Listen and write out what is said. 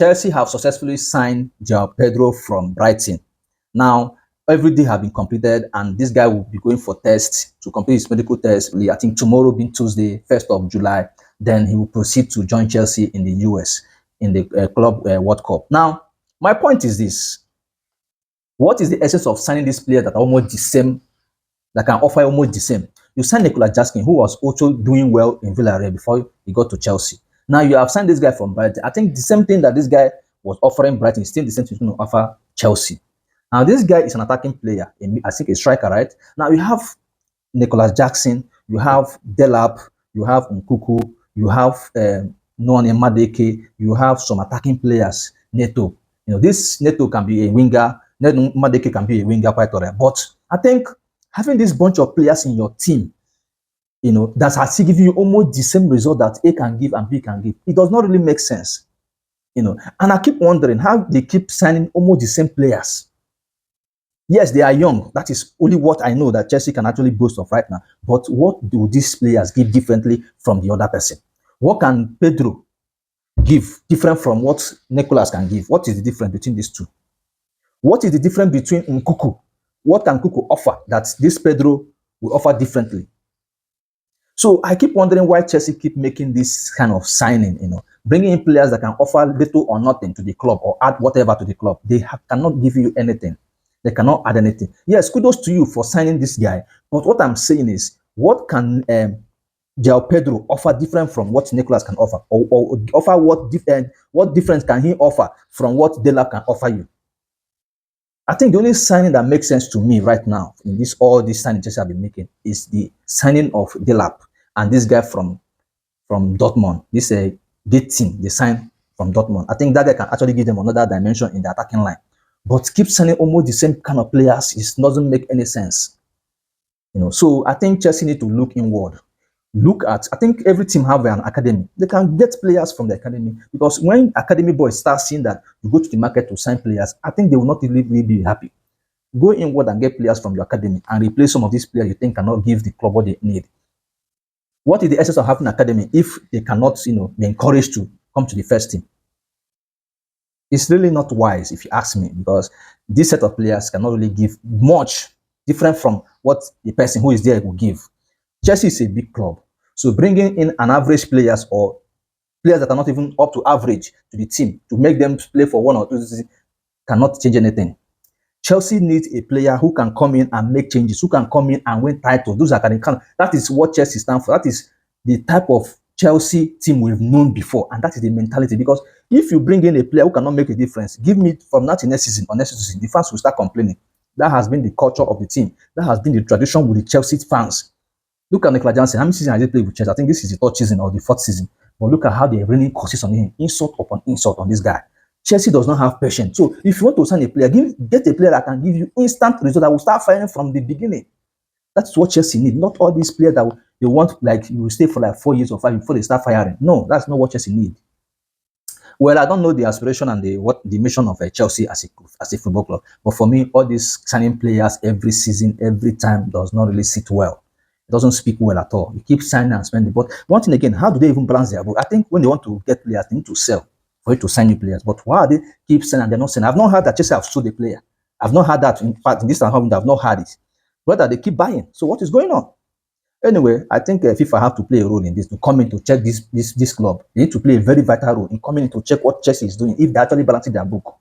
Chelsea have successfully signed Joao Pedro from Brighton. Now, every day have been completed, and this guy will be going for tests to complete his medical test. I think tomorrow being Tuesday, 1st of July, then he will proceed to join Chelsea in the US in the Club World Cup. Now, my point is this. What is the essence of signing this player that are almost the same, that can offer almost the same? You signed Nicolas Jackson, who was also doing well in Villarreal before he got to Chelsea. Now you have signed this guy from Brighton. I think the same thing that this guy was offering Brighton is still the same thing he's going to offer Chelsea. Now this guy is an attacking player, I think a striker, right? Now you have Nicolas Jackson, you have Delap, you have Nkuku, you have Noni Madeke, you have some attacking players, Neto. You know, this Neto can be a winger, Neto Madeke can be a winger quite alright. But I think having this bunch of players in your team, you know, that's actually giving you almost the same result that A can give and B can give. It does not really make sense, you know. And I keep wondering how they keep signing almost the same players. Yes, they are young. That is only what I know that Chelsea can actually boast of right now. But what do these players give differently from the other person? What can Pedro give different from what Nicolas can give? What is the difference between these two? What is the difference between Nkuku? What can Nkuku offer that this Pedro will offer differently? So I keep wondering why Chelsea keep making this kind of signing, you know, bringing in players that can offer little or nothing to the club or add whatever to the club. They cannot give you anything. They cannot add anything. Yes, kudos to you for signing this guy. But what I'm saying is, what can Joao Pedro offer different from what Nicolas can offer? Or offer what difference can he offer from what Delap can offer you? I think the only signing that makes sense to me right now in all these signings Chelsea have been making is the signing of Delap and this guy from Dortmund. This big team they signed from Dortmund. I think that guy can actually give them another dimension in the attacking line. But keep signing almost the same kind of players, it doesn't make any sense. You know, so I think Chelsea need to look inward. I think every team have an academy. They can get players from the academy because when academy boys start seeing that you go to the market to sign players, I think they will not really be happy. Go inward and get players from your academy and replace some of these players you think cannot give the club what they need. What is the essence of having an academy if they cannot, you know, be encouraged to come to the first team? It's really not wise, if you ask me, because this set of players cannot really give much different from what the person who is there will give. Chelsea is a big club, so bringing in an average players or players that are not even up to average to the team to make them play for 1 or 2 seasons cannot change anything. Chelsea needs a player who can come in and make changes, who can come in and win titles. That is what Chelsea stands for. That is the type of Chelsea team we've known before, and that is the mentality. Because if you bring in a player who cannot make a difference, give me from now to next season or next season, the fans will start complaining. That has been the culture of the team. That has been the tradition with the Chelsea fans. Look at Nicolas Jackson. How many seasons has he played with Chelsea? I think this is the 3rd season or the 4th season. But look at how they're raining curses on him, insult upon insult on this guy. Chelsea does not have patience. So if you want to sign a player, get a player that can give you instant results that will start firing from the beginning. That's what Chelsea need. Not all these players that they want, like you will stay for like 4 years or 5 before they start firing. No, that's not what Chelsea need. Well, I don't know the aspiration and the mission of Chelsea as a football club, but for me, all these signing players every season, every time does not really sit well. It doesn't speak well at all. You keep signing and spending. But one thing again, how do they even balance their book? I think when they want to get players, they need to sell for you to sign new players. But why are they keep selling and they're not selling? I've not heard that Chelsea have sold a player. I've not heard that. In fact, in this time, I've not heard it. Rather, they keep buying. So what is going on? Anyway, I think FIFA have to play a role in this, to come in to check this club. They need to play a very vital role in coming in to check what Chelsea is doing, if they're actually balancing their book.